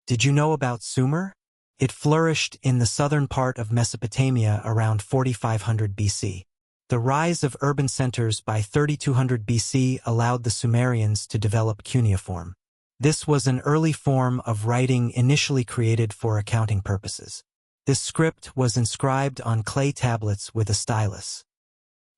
Did you know about Sumer? It flourished in the southern part of Mesopotamia around 4500 BC. The rise of urban centers by 3200 BC allowed the Sumerians to develop cuneiform. This was an early form of writing initially created for accounting purposes. This script was inscribed on clay tablets with a stylus,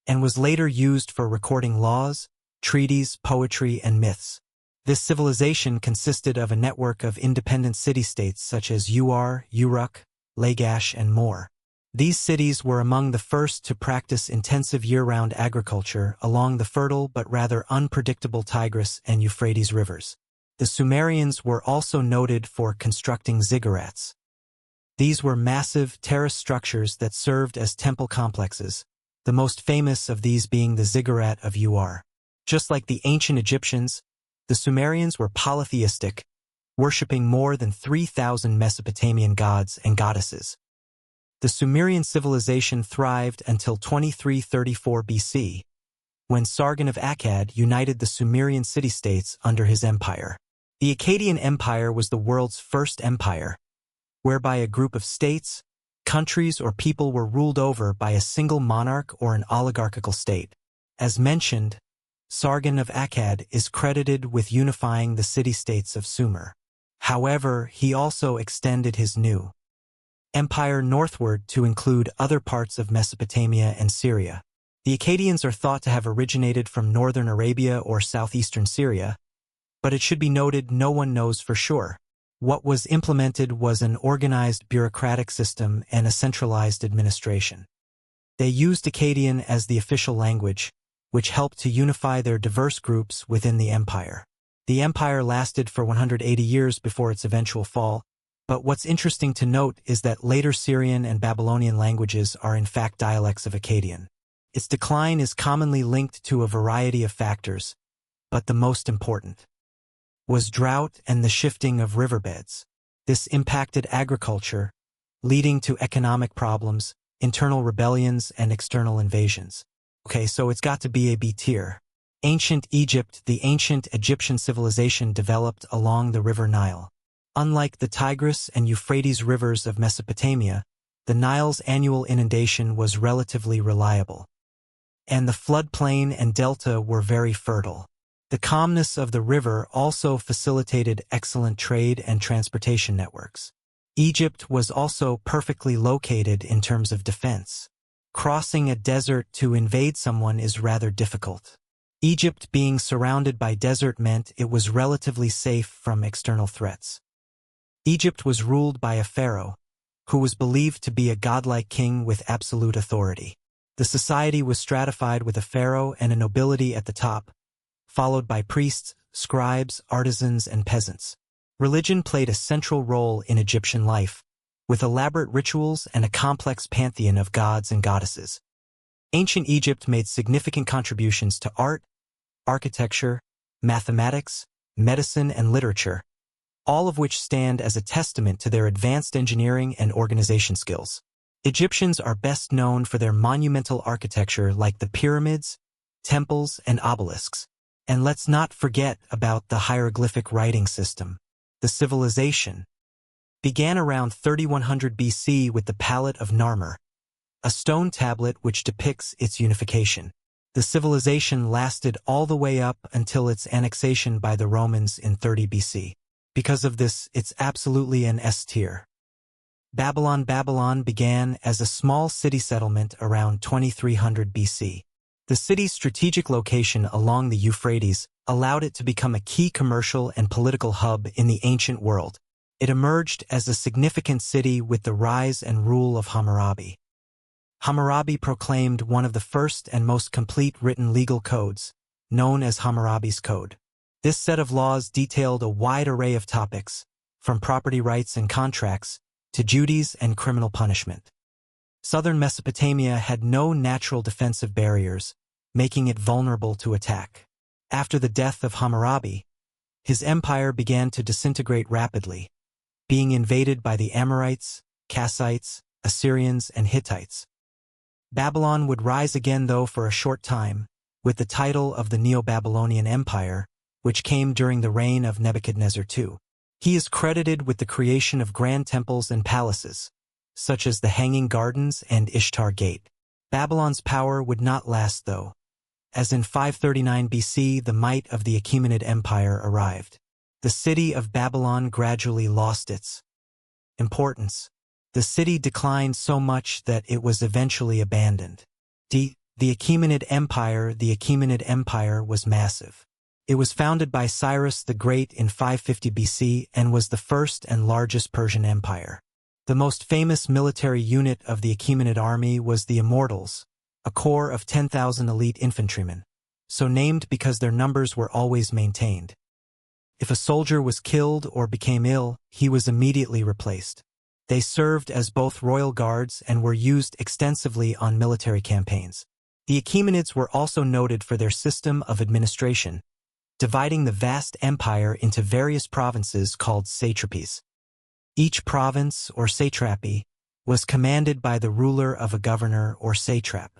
and was later used for recording laws, treaties, poetry, and myths. This civilization consisted of a network of independent city-states such as Ur, Uruk, Lagash, and more. These cities were among the first to practice intensive year-round agriculture along the fertile but rather unpredictable Tigris and Euphrates rivers. The Sumerians were also noted for constructing ziggurats. These were massive terrace structures that served as temple complexes, the most famous of these being the ziggurat of Ur. Just like the ancient Egyptians, the Sumerians were polytheistic, worshipping more than 3,000 Mesopotamian gods and goddesses. The Sumerian civilization thrived until 2334 BC, when Sargon of Akkad united the Sumerian city-states under his empire. The Akkadian Empire was the world's first empire, whereby a group of states, countries, or people were ruled over by a single monarch or an oligarchical state. As mentioned, Sargon of Akkad is credited with unifying the city-states of Sumer. However, he also extended his new empire northward to include other parts of Mesopotamia and Syria. The Akkadians are thought to have originated from northern Arabia or southeastern Syria, but it should be noted no one knows for sure. What was implemented was an organized bureaucratic system and a centralized administration. They used Akkadian as the official language, which helped to unify their diverse groups within the empire. The empire lasted for 180 years before its eventual fall, but what's interesting to note is that later Syrian and Babylonian languages are in fact dialects of Akkadian. Its decline is commonly linked to a variety of factors, but the most important was drought and the shifting of riverbeds. This impacted agriculture, leading to economic problems, internal rebellions, and external invasions. Okay, so it's got to be a B tier. Ancient Egypt. The ancient Egyptian civilization developed along the river Nile. Unlike the Tigris and Euphrates rivers of Mesopotamia, the Nile's annual inundation was relatively reliable, and the floodplain and delta were very fertile. The calmness of the river also facilitated excellent trade and transportation networks. Egypt was also perfectly located in terms of defense. Crossing a desert to invade someone is rather difficult. Egypt being surrounded by desert meant it was relatively safe from external threats. Egypt was ruled by a pharaoh, who was believed to be a godlike king with absolute authority. The society was stratified with a pharaoh and a nobility at the top, followed by priests, scribes, artisans, and peasants. Religion played a central role in Egyptian life, with elaborate rituals and a complex pantheon of gods and goddesses. Ancient Egypt made significant contributions to art, architecture, mathematics, medicine, and literature, all of which stand as a testament to their advanced engineering and organization skills. Egyptians are best known for their monumental architecture like the pyramids, temples, and obelisks. And let's not forget about the hieroglyphic writing system. The civilization began around 3100 BC with the Palette of Narmer, a stone tablet which depicts its unification. The civilization lasted all the way up until its annexation by the Romans in 30 BC. Because of this, it's absolutely an S tier. Babylon. Babylon began as a small city settlement around 2300 BC. The city's strategic location along the Euphrates allowed it to become a key commercial and political hub in the ancient world. It emerged as a significant city with the rise and rule of Hammurabi. Hammurabi proclaimed one of the first and most complete written legal codes, known as Hammurabi's Code. This set of laws detailed a wide array of topics, from property rights and contracts to duties and criminal punishment. Southern Mesopotamia had no natural defensive barriers, making it vulnerable to attack. After the death of Hammurabi, his empire began to disintegrate rapidly, being invaded by the Amorites, Kassites, Assyrians, and Hittites. Babylon would rise again, though, for a short time, with the title of the Neo-Babylonian Empire, which came during the reign of Nebuchadnezzar II. He is credited with the creation of grand temples and palaces, such as the Hanging Gardens and Ishtar Gate. Babylon's power would not last though, as in 539 BC the might of the Achaemenid Empire arrived. The city of Babylon gradually lost its importance. The city declined so much that it was eventually abandoned. The Achaemenid Empire was massive. It was founded by Cyrus the Great in 550 BC and was the first and largest Persian empire. The most famous military unit of the Achaemenid army was the Immortals, a corps of 10,000 elite infantrymen, so named because their numbers were always maintained. If a soldier was killed or became ill, he was immediately replaced. They served as both royal guards and were used extensively on military campaigns. The Achaemenids were also noted for their system of administration, dividing the vast empire into various provinces called satrapies. Each province, or satrapy, was commanded by the ruler of a governor or satrap.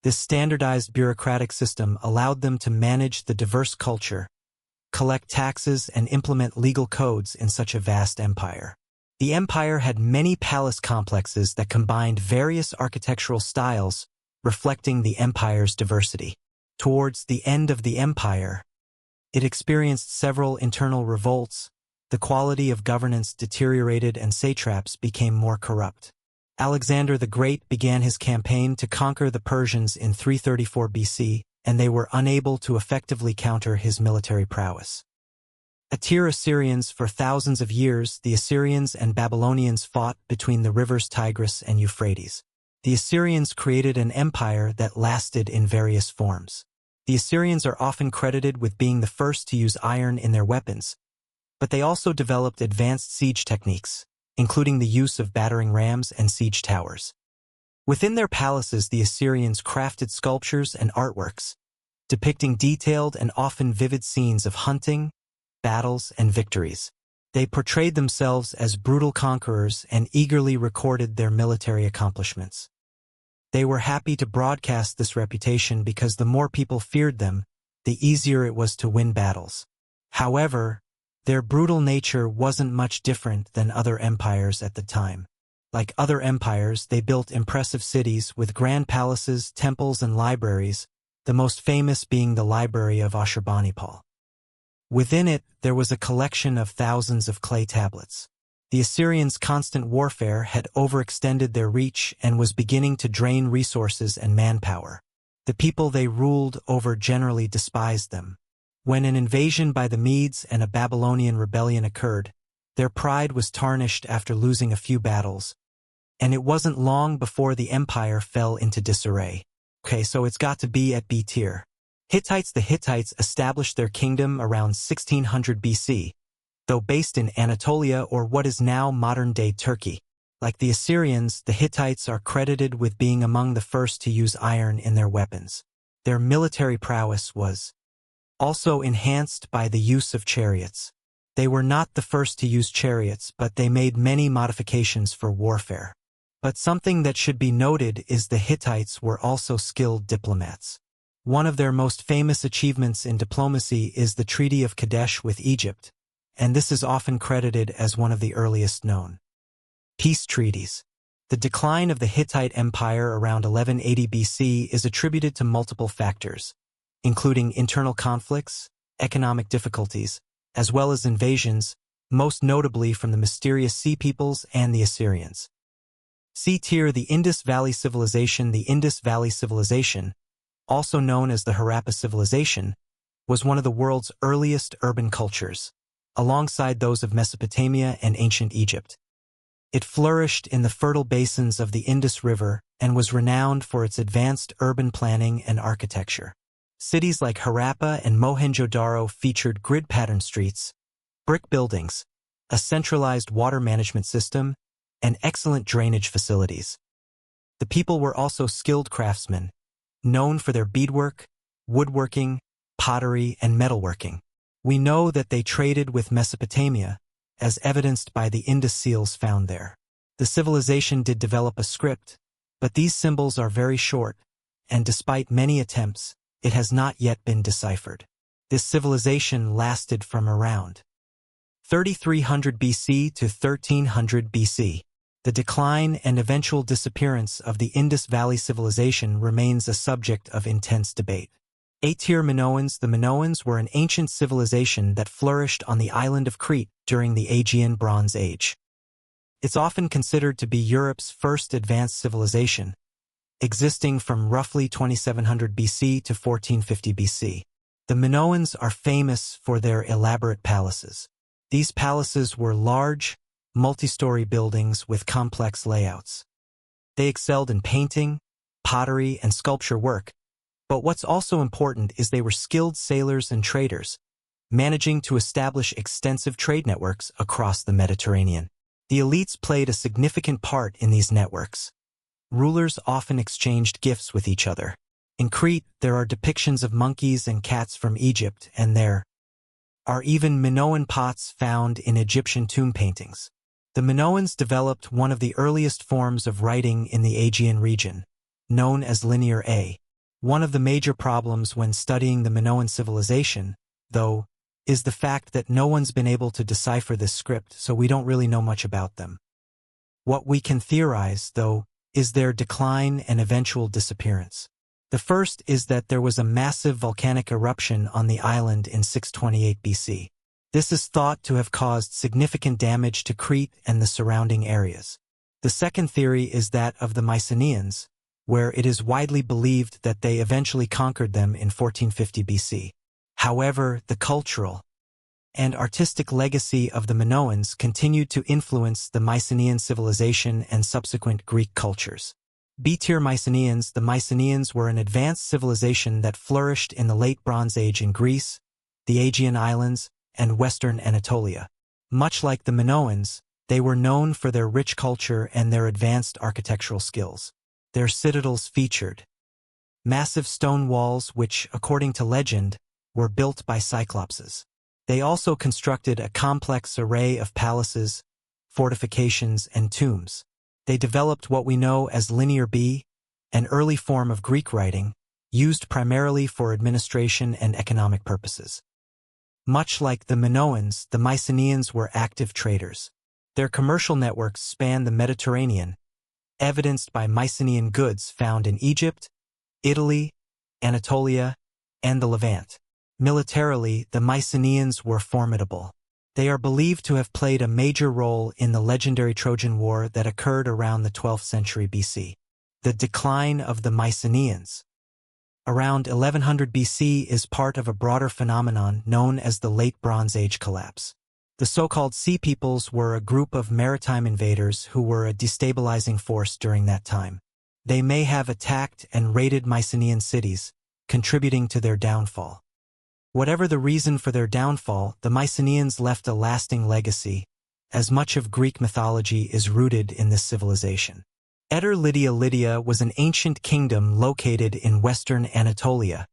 This standardized bureaucratic system allowed them to manage the diverse culture, collect taxes, and implement legal codes in such a vast empire. The empire had many palace complexes that combined various architectural styles, reflecting the empire's diversity. Towards the end of the empire, it experienced several internal revolts, the quality of governance deteriorated and satraps became more corrupt. Alexander the Great began his campaign to conquer the Persians in 334 BC, and they were unable to effectively counter his military prowess. Assyrians. For thousands of years, the Assyrians and Babylonians fought between the rivers Tigris and Euphrates. The Assyrians created an empire that lasted in various forms. The Assyrians are often credited with being the first to use iron in their weapons, but they also developed advanced siege techniques, including the use of battering rams and siege towers. Within their palaces, the Assyrians crafted sculptures and artworks, depicting detailed and often vivid scenes of hunting, battles, and victories. They portrayed themselves as brutal conquerors and eagerly recorded their military accomplishments. They were happy to broadcast this reputation because the more people feared them, the easier it was to win battles. However, their brutal nature wasn't much different than other empires at the time. Like other empires, they built impressive cities with grand palaces, temples, and libraries, the most famous being the Library of Ashurbanipal. Within it, there was a collection of thousands of clay tablets. The Assyrians' constant warfare had overextended their reach and was beginning to drain resources and manpower. The people they ruled over generally despised them. When an invasion by the Medes and a Babylonian rebellion occurred, their pride was tarnished after losing a few battles, and it wasn't long before the empire fell into disarray. Okay, so it's got to be at B tier. The Hittites established their kingdom around 1600 BC, though based in Anatolia or what is now modern-day Turkey. Like the Assyrians, the Hittites are credited with being among the first to use iron in their weapons. Their military prowess was also enhanced by the use of chariots. They were not the first to use chariots, but they made many modifications for warfare. But something that should be noted is the Hittites were also skilled diplomats. One of their most famous achievements in diplomacy is the Treaty of Kadesh with Egypt, and this is often credited as one of the earliest known peace treaties. The decline of the Hittite Empire around 1180 BC is attributed to multiple factors, including internal conflicts, economic difficulties, as well as invasions, most notably from the mysterious Sea Peoples and the Assyrians. C tier. The Indus Valley Civilization. The Indus Valley Civilization, also known as the Harappa Civilization, was one of the world's earliest urban cultures, alongside those of Mesopotamia and ancient Egypt. It flourished in the fertile basins of the Indus River and was renowned for its advanced urban planning and architecture. Cities like Harappa and Mohenjo-Daro featured grid-patterned streets, brick buildings, a centralized water management system, and excellent drainage facilities. The people were also skilled craftsmen, known for their beadwork, woodworking, pottery, and metalworking. We know that they traded with Mesopotamia, as evidenced by the Indus seals found there. The civilization did develop a script, but these symbols are very short, and despite many attempts, it has not yet been deciphered. This civilization lasted from around 3300 BC to 1300 BC. The decline and eventual disappearance of the Indus Valley civilization remains a subject of intense debate. A-tier Minoans. The Minoans were an ancient civilization that flourished on the island of Crete during the Aegean Bronze Age. It's often considered to be Europe's first advanced civilization, existing from roughly 2700 BC to 1450 BC. The Minoans are famous for their elaborate palaces. These palaces were large, multi-story buildings with complex layouts. They excelled in painting, pottery, and sculpture work, but what's also important is they were skilled sailors and traders, managing to establish extensive trade networks across the Mediterranean. The elites played a significant part in these networks. Rulers often exchanged gifts with each other. In Crete, there are depictions of monkeys and cats from Egypt, and there are even Minoan pots found in Egyptian tomb paintings. The Minoans developed one of the earliest forms of writing in the Aegean region, known as Linear A. One of the major problems when studying the Minoan civilization, though, is the fact that no one's been able to decipher this script, so we don't really know much about them. What we can theorize, though, is their decline and eventual disappearance. The first is that there was a massive volcanic eruption on the island in 628 BC. This is thought to have caused significant damage to Crete and the surrounding areas. The second theory is that of the Mycenaeans, where it is widely believed that they eventually conquered them in 1450 BC. However, the cultural and artistic legacy of the Minoans continued to influence the Mycenaean civilization and subsequent Greek cultures. B-tier Mycenaeans. The Mycenaeans were an advanced civilization that flourished in the late Bronze Age in Greece, the Aegean Islands, and western Anatolia. Much like the Minoans, they were known for their rich culture and their advanced architectural skills. Their citadels featured massive stone walls which, according to legend, were built by cyclopses. They also constructed a complex array of palaces, fortifications, and tombs. They developed what we know as Linear B, an early form of Greek writing, used primarily for administration and economic purposes. Much like the Minoans, the Mycenaeans were active traders. Their commercial networks spanned the Mediterranean, evidenced by Mycenaean goods found in Egypt, Italy, Anatolia, and the Levant. Militarily, the Mycenaeans were formidable. They are believed to have played a major role in the legendary Trojan War that occurred around the 12th century BC. The decline of the Mycenaeans around 1100 BC is part of a broader phenomenon known as the Late Bronze Age collapse. The so-called Sea Peoples were a group of maritime invaders who were a destabilizing force during that time. They may have attacked and raided Mycenaean cities, contributing to their downfall. Whatever the reason for their downfall, the Mycenaeans left a lasting legacy, as much of Greek mythology is rooted in this civilization. Lydia was an ancient kingdom located in western Anatolia.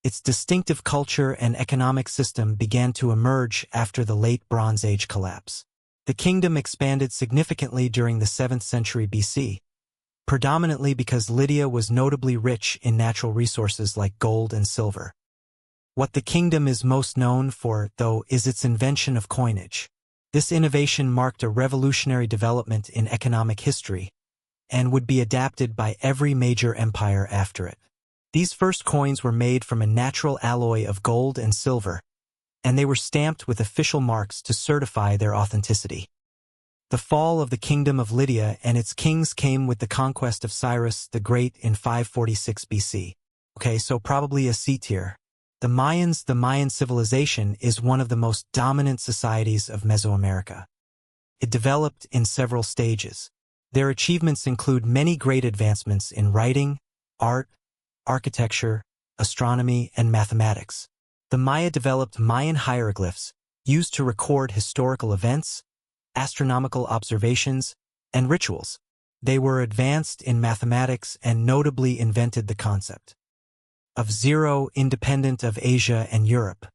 Its distinctive culture and economic system began to emerge after the Late Bronze Age collapse. The kingdom expanded significantly during the 7th century BC, predominantly because Lydia was notably rich in natural resources like gold and silver. What the kingdom is most known for, though, is its invention of coinage. This innovation marked a revolutionary development in economic history and would be adapted by every major empire after it. These first coins were made from a natural alloy of gold and silver, and they were stamped with official marks to certify their authenticity. The fall of the kingdom of Lydia and its kings came with the conquest of Cyrus the Great in 546 BC. Okay, so probably a C tier. The Mayan civilization is one of the most dominant societies of Mesoamerica. It developed in several stages. Their achievements include many great advancements in writing, art, architecture, astronomy, and mathematics. The Maya developed Mayan hieroglyphs used to record historical events, astronomical observations, and rituals. They were advanced in mathematics and notably invented the concept of zero independent of Asia and Europe.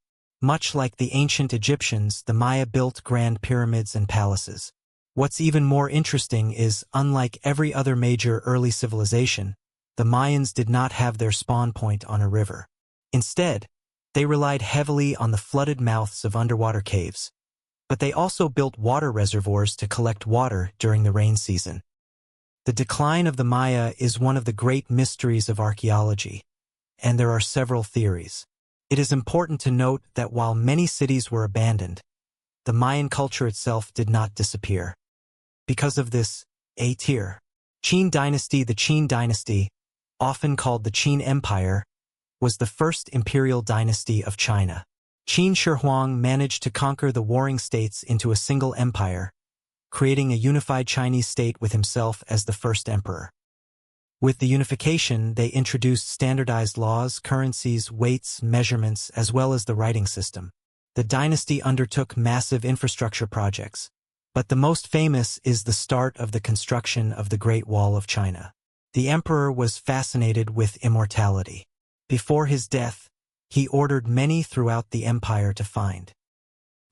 Much like the ancient Egyptians, the Maya built grand pyramids and palaces. What's even more interesting is, unlike every other major early civilization, the Mayans did not have their spawn point on a river. Instead, they relied heavily on the flooded mouths of underwater caves. but they also built water reservoirs to collect water during the rain season. The decline of the Maya is one of the great mysteries of archaeology, and there are several theories. It is important to note that while many cities were abandoned, the Mayan culture itself did not disappear. Because of this, the Qin Dynasty, often called the Qin Empire, was the first imperial dynasty of China. Qin Shi Huang managed to conquer the warring states into a single empire, creating a unified Chinese state with himself as the first emperor. With the unification, they introduced standardized laws, currencies, weights, measurements, as well as the writing system. The dynasty undertook massive infrastructure projects, but the most famous is the start of the construction of the Great Wall of China. The emperor was fascinated with immortality. Before his death, he ordered many throughout the empire to find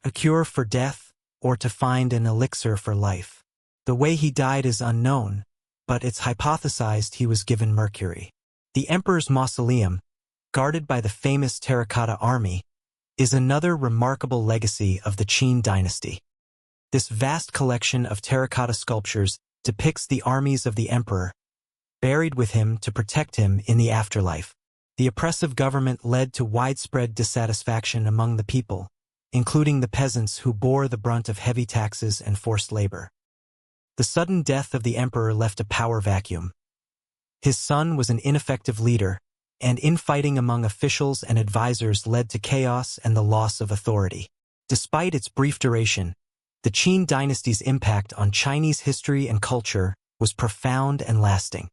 a cure for death or to find an elixir for life. The way he died is unknown, but it's hypothesized he was given mercury. The emperor's mausoleum, guarded by the famous Terracotta Army, is another remarkable legacy of the Qin dynasty. This vast collection of terracotta sculptures depicts the armies of the emperor, buried with him to protect him in the afterlife. The oppressive government led to widespread dissatisfaction among the people, including the peasants who bore the brunt of heavy taxes and forced labor. The sudden death of the emperor left a power vacuum. His son was an ineffective leader, and infighting among officials and advisors led to chaos and the loss of authority. Despite its brief duration, the Qin dynasty's impact on Chinese history and culture was profound and lasting.